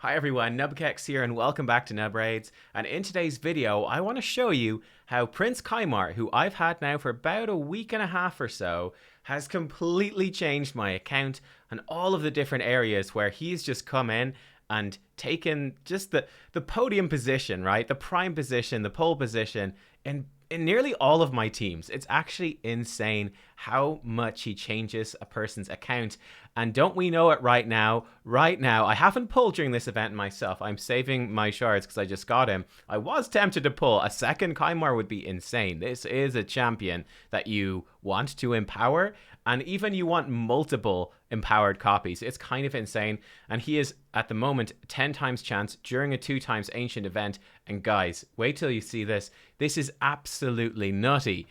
Hi everyone, nubkeks here and welcome back to Nub Raids. And in today's video, I want to show you how Prince Kymar, who I've had now for about a week and a half or so, has completely changed my account and all of the different areas where he's just come in and taken just the podium position, right? The prime position, the pole position in nearly all of my teams. It's actually insane how much he changes a person's account. And don't we know it right now? Right now, I haven't pulled during this event myself. I'm saving my shards because I just got him. I was tempted to pull. A second Kymar would be insane. This is a champion that you want to empower, and even you want multiple empowered copies. It's kind of insane. And he is, at the moment, 10 times chance during a 2 times ancient event. And guys, wait till you see this. This is absolutely nutty.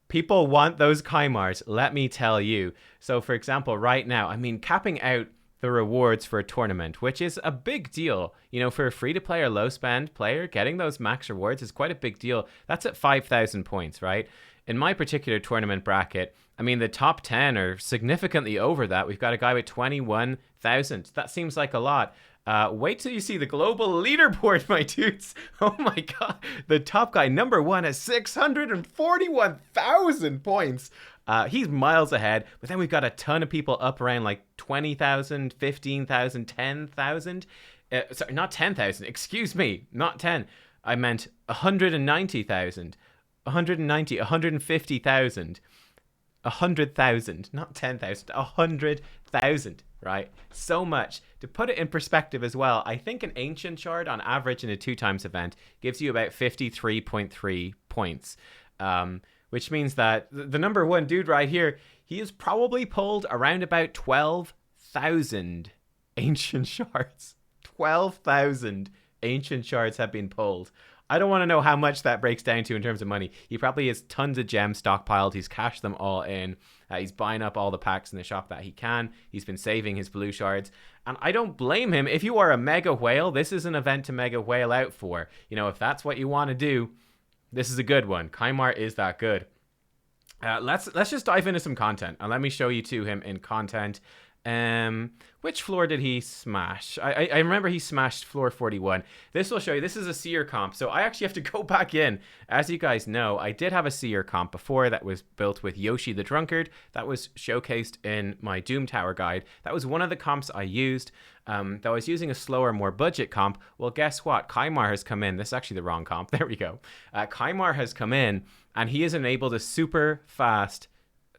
People want those Kymars, let me tell you. So for example, right now, I mean, capping out the rewards for a tournament, which is a big deal. You know, for a free-to-play or low-spend player, getting those max rewards is quite a big deal. That's at 5,000 points, right? In my particular tournament bracket, I mean, the top 10 are significantly over that. We've got a guy with 21,000. That seems like a lot. Wait till you see the global leaderboard, my dudes. Oh my god. The top guy, number one, has 641,000 points. He's miles ahead. But then we've got a ton of people up around like 20,000, 15,000, 10,000. Sorry, not 10,000. Excuse me. Not 10. I meant 190,000. 190, 150,000. 100,000, not 10,000, 100,000, right? So much. To put it in perspective as well, I think an ancient shard on average in a 2 times event gives you about 53.3 points, which means that the number one dude right here, he has probably pulled around about 12,000 ancient shards. 12,000 ancient shards have been pulled. I don't want to know how much that breaks down to in terms of money. He probably has tons of gems stockpiled. He's cashed them all in. He's buying up all the packs in the shop that he can. He's been saving his blue shards. And I don't blame him. If you are a mega whale, this is an event to mega whale out for. You know, if that's what you want to do, this is a good one. Kymar is that good. Let's just dive into some content. And let me show you to him in content. Which floor did he smash? I remember he smashed floor 41. This will show you, this is a seer comp. So I actually have to go back in. As you guys know, I did have a seer comp before that was built with Yoshi the Drunkard. That was showcased in my Doom Tower guide. That was one of the comps I used. Though I was using a slower, more budget comp. Well, guess what? Kymar has come in. This is actually the wrong comp. There we go. Kymar has come in and he has enabled a super fast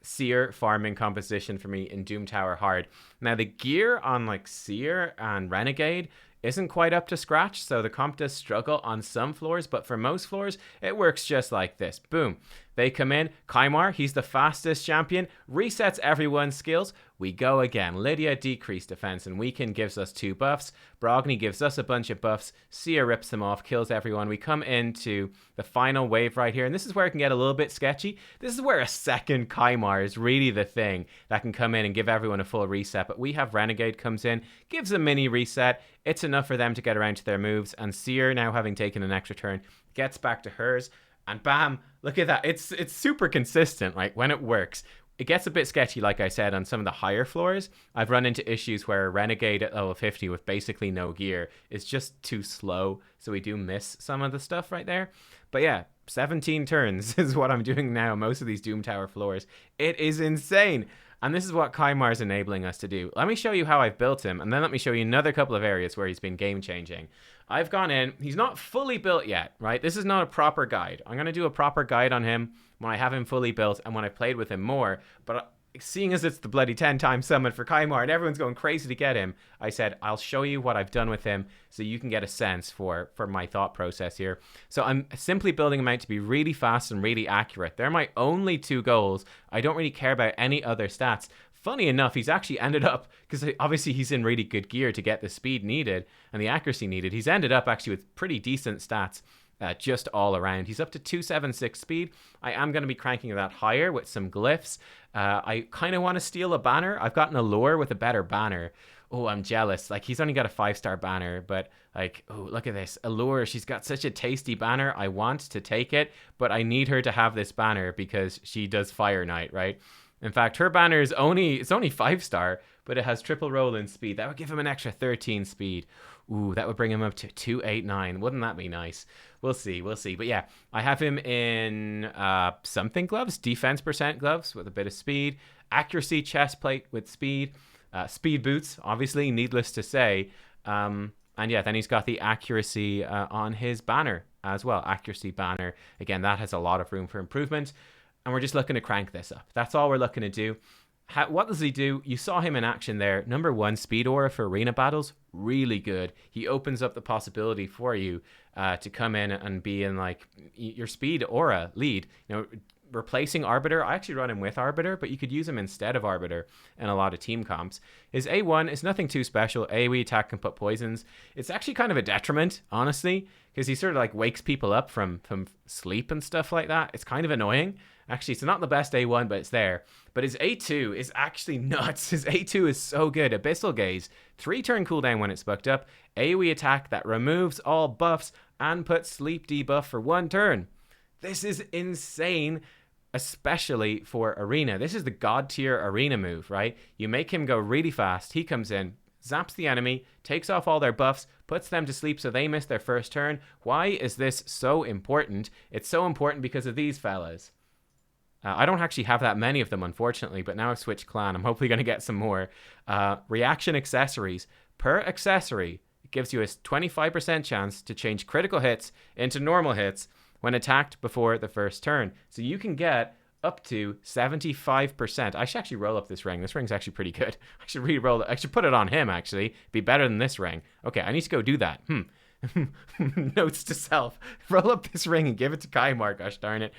Seer farming composition for me in Doom Tower Hard. Now the gear on like Seer and Renegade isn't quite up to scratch, so the comp does struggle on some floors, but for most floors it works just like this. Boom. They come in. Kymar, he's the fastest champion, resets everyone's skills. We go again. Lydia decreased defense and weaken gives us 2 buffs. Brogni gives us a bunch of buffs. Seer rips them off, kills everyone. We come into the final wave right here, and this is where it can get a little bit sketchy. This is where a second Kymar is really the thing that can come in and give everyone a full reset, but we have Renegade comes in, gives a mini reset. It's enough for them to get around to their moves, and Seer, now having taken an extra turn, gets back to hers. And bam, look at that. It's super consistent, like when it works. It gets a bit sketchy, like I said, on some of the higher floors. I've run into issues where Renegade at level 50 with basically no gear is just too slow. So we do miss some of the stuff right there. But yeah, 17 turns is what I'm doing now. Most of these Doom Tower floors. It is insane. And this is what Kymar is enabling us to do. Let me show you how I've built him, and then let me show you another couple of areas where he's been game-changing. I've gone in. He's not fully built yet, right? This is not a proper guide. I'm going to do a proper guide on him when I have him fully built and when I played with him more. But seeing as it's the bloody 10 times summon for Kymar and everyone's going crazy to get him, I said, I'll show you what I've done with him so you can get a sense for my thought process here. So I'm simply building him out to be really fast and really accurate. They're my only 2 goals. I don't really care about any other stats. Funny enough, he's actually ended up, because obviously he's in really good gear to get the speed needed and the accuracy needed. He's ended up actually with pretty decent stats just all around. He's up to 276 speed. I am going to be cranking that higher with some glyphs. I kind of want to steal a banner. I've gotten a lure with a better banner. Oh, I'm jealous. Like, he's only got a 5-star banner, but like, oh, look at this. Allure, she's got such a tasty banner. I want to take it, but I need her to have this banner because she does Fire Knight, right? In fact, her banner is only 5-star, but it has triple roll in speed. That would give him an extra 13 speed. Ooh, that would bring him up to 289. Wouldn't that be nice? We'll see. But yeah, I have him in something gloves, defense percent gloves with a bit of speed, accuracy chest plate with speed, speed boots, obviously, needless to say. And yeah, then he's got the accuracy on his banner as well. Accuracy banner. Again, that has a lot of room for improvement. And we're just looking to crank this up. That's all we're looking to do. What does he do? You saw him in action there. Number 1, speed aura for arena battles. Really good. He opens up the possibility for you to come in and be in like your speed aura lead. You know, replacing Arbiter. I actually run him with Arbiter, but you could use him instead of Arbiter in a lot of team comps. His A1 is nothing too special. AoE attack can put poisons. It's actually kind of a detriment, honestly, because he sort of like wakes people up from sleep and stuff like that. It's kind of annoying. Actually, it's not the best A1, but it's there. But his A2 is actually nuts. His A2 is so good. Abyssal Gaze, 3-turn cooldown when it's bucked up. AoE attack that removes all buffs and puts sleep debuff for 1 turn. This is insane, especially for arena. This is the god tier arena move, right? You make him go really fast. He comes in, zaps the enemy, takes off all their buffs, puts them to sleep so they miss their first turn. Why is this so important? It's so important because of these fellas. I don't actually have that many of them, unfortunately, but now I've switched clan. I'm hopefully going to get some more. Reaction accessories. Per accessory, it gives you a 25% chance to change critical hits into normal hits when attacked before the first turn. So you can get up to 75%. I should actually roll up this ring. This ring's actually pretty good. I should re-roll it. I should put it on him, actually. It'd be better than this ring. Okay, I need to go do that. Notes to self. Roll up this ring and give it to Kymar. Gosh darn it.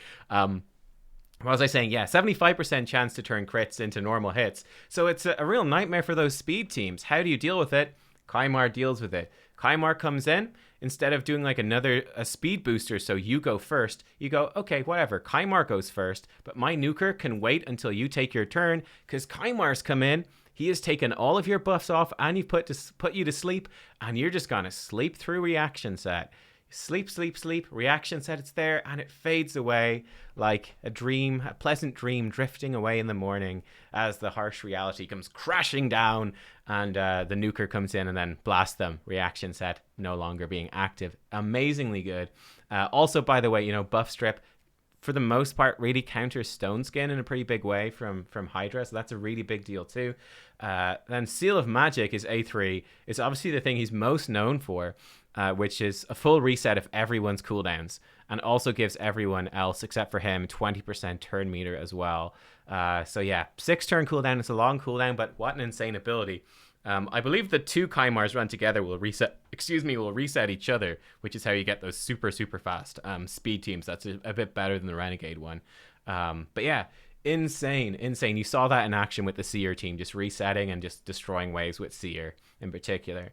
What was I saying? Yeah, 75% chance to turn crits into normal hits. So it's a real nightmare for those speed teams. How do you deal with it? Kymar deals with it. Kymar comes in. Instead of doing like a speed booster, so you go first, you go, okay, whatever. Kymar goes first, but my nuker can wait until you take your turn, because Kymar's come in. He has taken all of your buffs off, and you've put you to sleep, and you're just gonna sleep through reaction set. Sleep, sleep, sleep. Reaction set, it's there, and it fades away like a dream, a pleasant dream drifting away in the morning as the harsh reality comes crashing down, and the nuker comes in and then blasts them. Reaction set no longer being active. Amazingly good. Also, by the way, you know, buff strip, for the most part, really counters Stone Skin in a pretty big way from Hydra, so that's a really big deal too. Then Seal of Magic is A3. It's obviously the thing he's most known for, which is a full reset of everyone's cooldowns, and also gives everyone else except for him 20% turn meter as well. So yeah, 6-turn cooldown. It's a long cooldown, but what an insane ability. I believe the 2 Kymars run together will reset each other, which is how you get those super, super fast speed teams. That's a bit better than the Renegade one. But yeah, insane. You saw that in action with the Seer team, just resetting and just destroying waves with Seer in particular.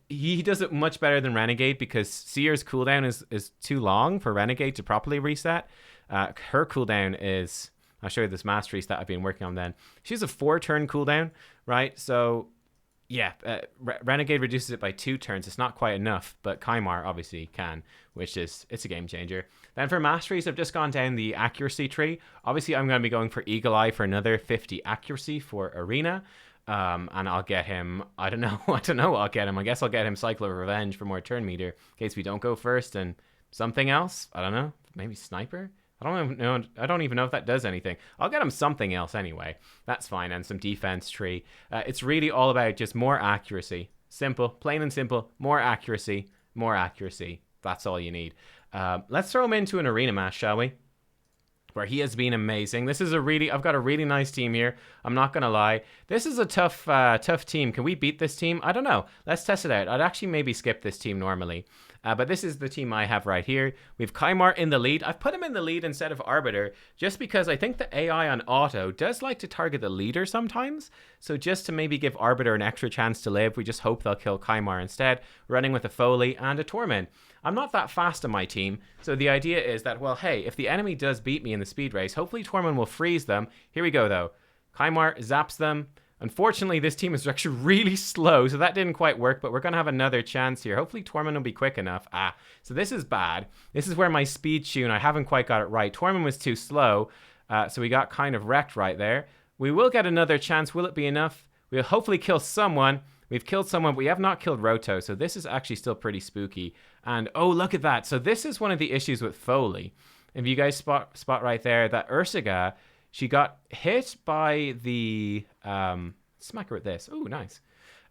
He does it much better than Renegade because Seer's cooldown is too long for Renegade to properly reset. Her cooldown is, I'll show you this mastery stat I've been working on then. She has a 4-turn cooldown, right? So yeah, Renegade reduces it by 2 turns. It's not quite enough, but Kymar obviously can, it's a game changer. Then for masteries, I've just gone down the accuracy tree. Obviously, I'm going to be going for Eagle Eye for another 50 accuracy for Arena. And I'll get him, I don't know what I'll get him. I guess I'll get him Cycle of Revenge for more turn meter in case we don't go first, and something else. I don't know. Maybe Sniper? I don't even know if that does anything. I'll get him something else anyway. That's fine. And some defense tree. It's really all about just more accuracy. Simple, plain and simple. More accuracy, more accuracy. That's all you need. Let's throw him into an arena match, shall we? Where he has been amazing. I've got a really nice team here. I'm not gonna lie. This is a tough team. Can we beat this team? I don't know. Let's test it out. I'd actually maybe skip this team normally. But this is the team I have right here. We have Kymar in the lead. I've put him in the lead instead of Arbiter just because I think the AI on auto does like to target the leader sometimes. So just to maybe give Arbiter an extra chance to live, we just hope they'll kill Kymar instead, running with a Foley and a Torment. I'm not that fast on my team, so the idea is that, well, hey, if the enemy does beat me in the speed race, hopefully Torment will freeze them. Here we go, though. Kymar zaps them. Unfortunately, this team is actually really slow, so that didn't quite work, but we're going to have another chance here. Hopefully, Torment will be quick enough. So this is bad. This is where my speed tune, I haven't quite got it right. Torment was too slow, so we got kind of wrecked right there. We will get another chance. Will it be enough? We'll hopefully kill someone. We've killed someone. We have not killed Roto, so this is actually still pretty spooky. And, oh, look at that. So this is one of the issues with Foley. If you guys spot right there, that Ursaga, she got hit by the... smack her with this. Oh, nice.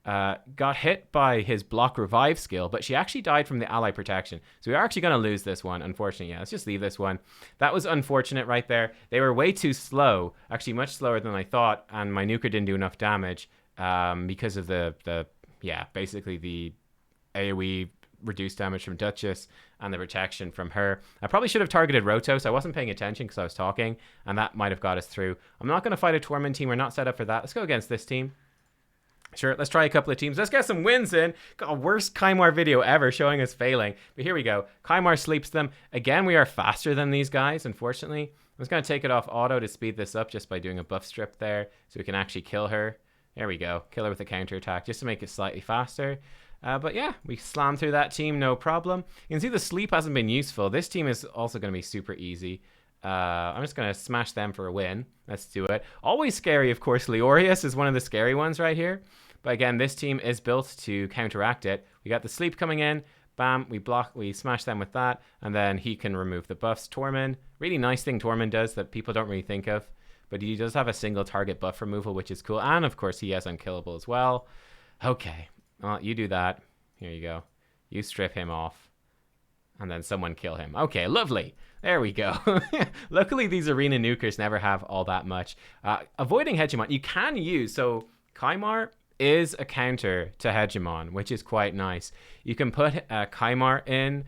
Got hit by his block revive skill, but she actually died from the ally protection. So we are actually going to lose this one, unfortunately. Yeah, let's just leave this one. That was unfortunate right there. They were way too slow, actually much slower than I thought, and my nuker didn't do enough damage because of basically the AoE reduced damage from Duchess and the protection from her. I probably should have targeted Roto, so I wasn't paying attention because I was talking, and that might have got us through. I'm not going to fight a Torment team. We're not set up for that. Let's go against this team. Sure, let's try a couple of teams. Let's get some wins in. Got worst Kymar video ever showing us failing. But here we go. Kymar sleeps them. Again, we are faster than these guys, unfortunately. I'm just going to take it off auto to speed this up just by doing a buff strip there so we can actually kill her. There we go. Kill her with a counter attack just to make it slightly faster. But yeah, we slammed through that team, no problem. You can see the sleep hasn't been useful. This team is also going to be super easy. I'm just going to smash them for a win. Let's do it. Always scary, of course. Leorius is one of the scary ones right here. But again, this team is built to counteract it. We got the sleep coming in. Bam, we smash them with that. And then he can remove the buffs. Tormund, really nice thing Tormund does that people don't really think of. But he does have a single target buff removal, which is cool. And of course, he has unkillable as well. Okay, well, you do that. Here you go. You strip him off. And then someone kill him. Okay, lovely. There we go. Luckily, these arena nukers never have all that much. Avoiding Hegemon, you can use... So, Kymar is a counter to Hegemon, which is quite nice. You can put Kymar in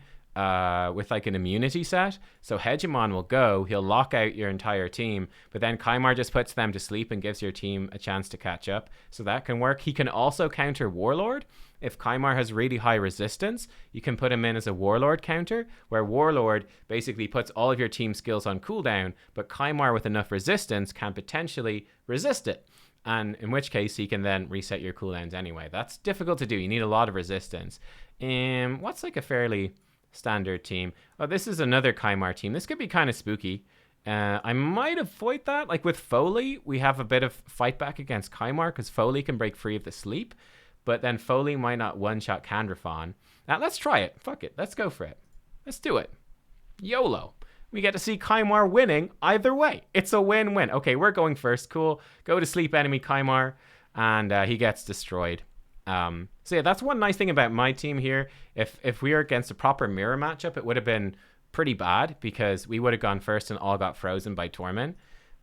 with like an immunity set. So Hegemon will go, he'll lock out your entire team, but then Kymar just puts them to sleep and gives your team a chance to catch up. So that can work. He can also counter Warlord. If Kymar has really high resistance, you can put him in as a Warlord counter, where Warlord basically puts all of your team skills on cooldown, but Kymar with enough resistance can potentially resist it. And in which case, he can then reset your cooldowns anyway. That's difficult to do. You need a lot of resistance. What's like a fairly standard team? Oh, this is another Kymar team. This could be kind of spooky. I might avoid that. Like with Foley, we have a bit of fight back against Kymar because Foley can break free of the sleep. But then Foley might not one-shot Candrafon. Now, let's try it. Fuck it. Let's go for it. Let's do it. YOLO. We get to see Kymar winning either way. It's a win-win. Okay, we're going first. Cool. Go to sleep, enemy Kymar. And he gets destroyed. So yeah, that's one nice thing about my team here. If we were against a proper mirror matchup, it would have been pretty bad because we would have gone first and all got frozen by Tormund.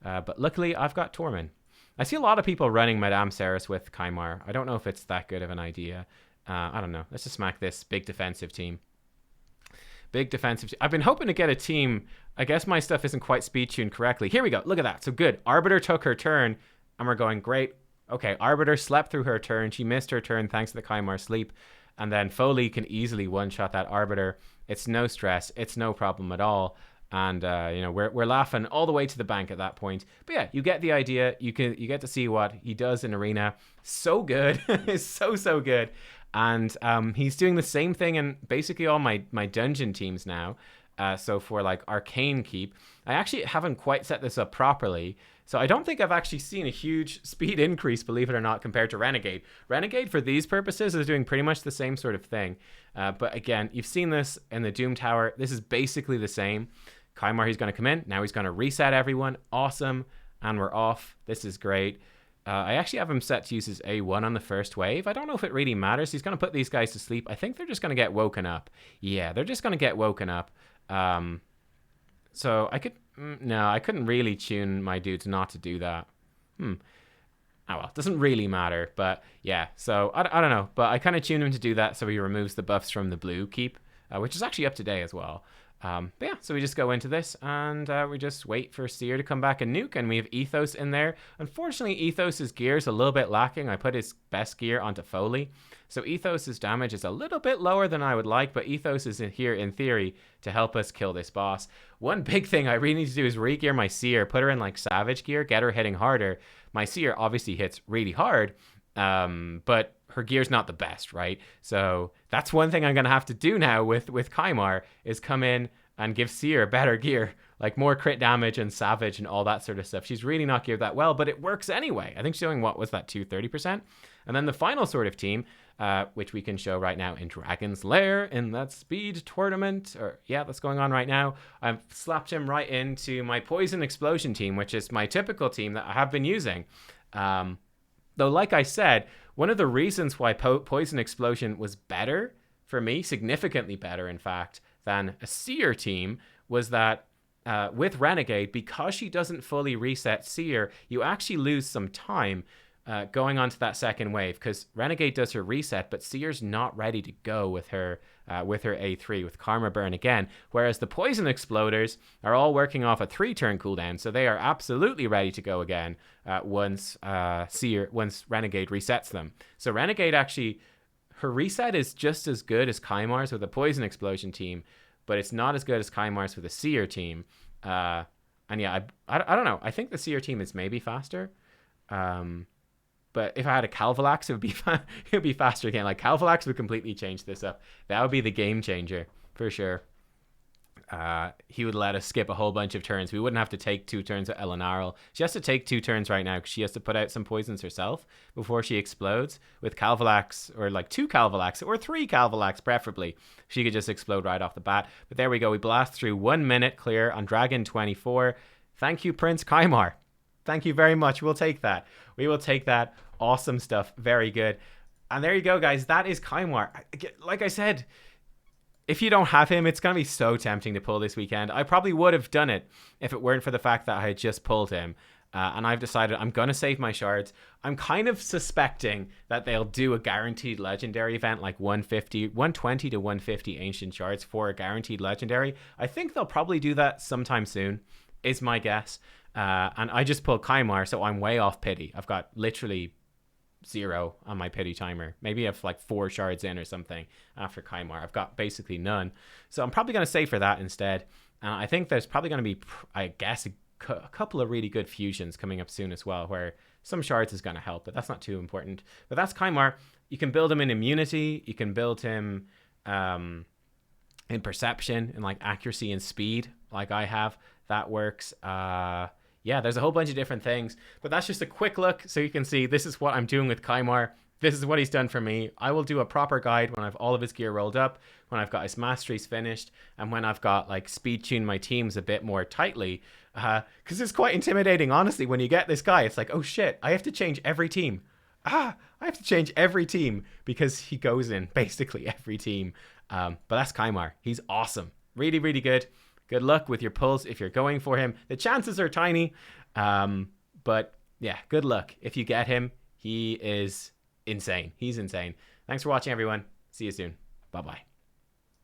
But luckily, I've got Tormund. I see a lot of people running Madame Ceres with Kymar. I don't know if it's that good of an idea. I don't know. Let's just smack this big defensive team. Big defensive team. I've been hoping to get a team. I guess my stuff isn't quite speed tuned correctly. Here we go. Look at that. So good. Arbiter took her turn, and we're going great. Okay, Arbiter slept through her turn. She missed her turn thanks to the Kymar sleep. And then Foley can easily one-shot that Arbiter. It's no stress. It's no problem at all. And we're laughing all the way to the bank at that point. But yeah, you get the idea. You get to see what he does in arena. So good. It's so good. And he's doing the same thing in basically all my dungeon teams now. So for like Arcane Keep, I actually haven't quite set this up properly. So I don't think I've actually seen a huge speed increase, believe it or not, compared to Renegade. Renegade, for these purposes, is doing pretty much the same sort of thing. But again, you've seen this in the Doom Tower. This is basically the same. Kymar, he's going to come in. Now he's going to reset everyone. Awesome. And we're off. This is great. I actually have him set to use his A1 on the first wave. I don't know if it really matters. He's going to put these guys to sleep. I think they're just going to get woken up. Yeah, they're just going to get woken up. So I could... No, I couldn't really tune my dudes not to do that. Oh well, it doesn't really matter. But yeah, so I don't know. But I kind of tuned him to do that so he removes the buffs from the blue keep, which is actually up today as well. But yeah, so we just go into this and we just wait for Seer to come back and nuke, and we have Ethos in there. Unfortunately, Ethos's gear is a little bit lacking. I put his best gear onto Foley, so Ethos's damage is a little bit lower than I would like, but Ethos is here in theory to help us kill this boss. One big thing I really need to do is re-gear my Seer, put her in like Savage gear, get her hitting harder. My Seer obviously hits really hard, but her gear's not the best, right? So that's one thing I'm going to have to do now with Kymar is come in and give Seer better gear. like more crit damage and savage and all that sort of stuff. She's really not geared that well, but it works anyway. I think she's showing, what was that, 230%? And then the final sort of team, which we can show right now in Dragon's Lair in that speed tournament, or yeah, that's going on right now. I've slapped him right into my Poison Explosion team, which is my typical team that I have been using. Though, like I said, one of the reasons why Poison Explosion was better for me, significantly better, in fact, than a Seer team, was that with Renegade, because she doesn't fully reset Seer, you actually lose some time going on to that second wave, because Renegade does her reset, but Seer's not ready to go with her A3, with Karma Burn again, whereas the Poison Exploders are all working off a 3-turn cooldown, so they are absolutely ready to go again once Renegade resets them. So Renegade actually, her reset is just as good as Kymar's with a Poison Explosion team, but it's not as good as Kymar's with a Seer team. And yeah, I don't know. I think the Seer team is maybe faster. But if I had a Calvalax, it would be faster again. Like, Calvalax would completely change this up. That would be the game changer for sure. He would let us skip a whole bunch of turns. We wouldn't have to take 2 turns with Elenarl. She has to take 2 turns right now because she has to put out some poisons herself before she explodes. With Calvalax, or like 2 Calvalax, or 3 Calvalax preferably, she could just explode right off the bat. But there we go. We blast through 1 minute clear on Dragon 24. Thank you, Prince Kymar. Thank you very much. We'll take that. We will take that. Awesome stuff. Very good. And there you go, guys. That is Kymar. Like I said, if you don't have him, it's going to be so tempting to pull this weekend. I probably would have done it if it weren't for the fact that I had just pulled him. And I've decided I'm going to save my shards. I'm kind of suspecting that they'll do a guaranteed legendary event, like 120 to 150 ancient shards for a guaranteed legendary. I think they'll probably do that sometime soon, is my guess. And I just pulled Kymar, so I'm way off pity. I've got literally 0 on my pity timer. Maybe I have like 4 shards in or something after Kymar. I've got basically none. So I'm probably going to save for that instead. And I think there's probably going to be, I guess, a couple of really good fusions coming up soon as well, where some shards is going to help, but that's not too important. But that's Kymar. You can build him in immunity. You can build him in perception and like accuracy and speed, like I have. That works. Yeah, there's a whole bunch of different things, but that's just a quick look so you can see this is what I'm doing with Kymar. This is what he's done for me. I will do a proper guide when I've all of his gear rolled up, when I've got his masteries finished, and when I've got like speed tuned my teams a bit more tightly, because it's quite intimidating, honestly, when you get this guy. It's like, oh shit, I have to change every team. I have to change every team because he goes in basically every team. But that's Kymar. He's awesome. Really, really good. Good luck with your pulls if you're going for him. The chances are tiny, but yeah, good luck. If you get him, he is insane. He's insane. Thanks for watching, everyone. See you soon. Bye-bye.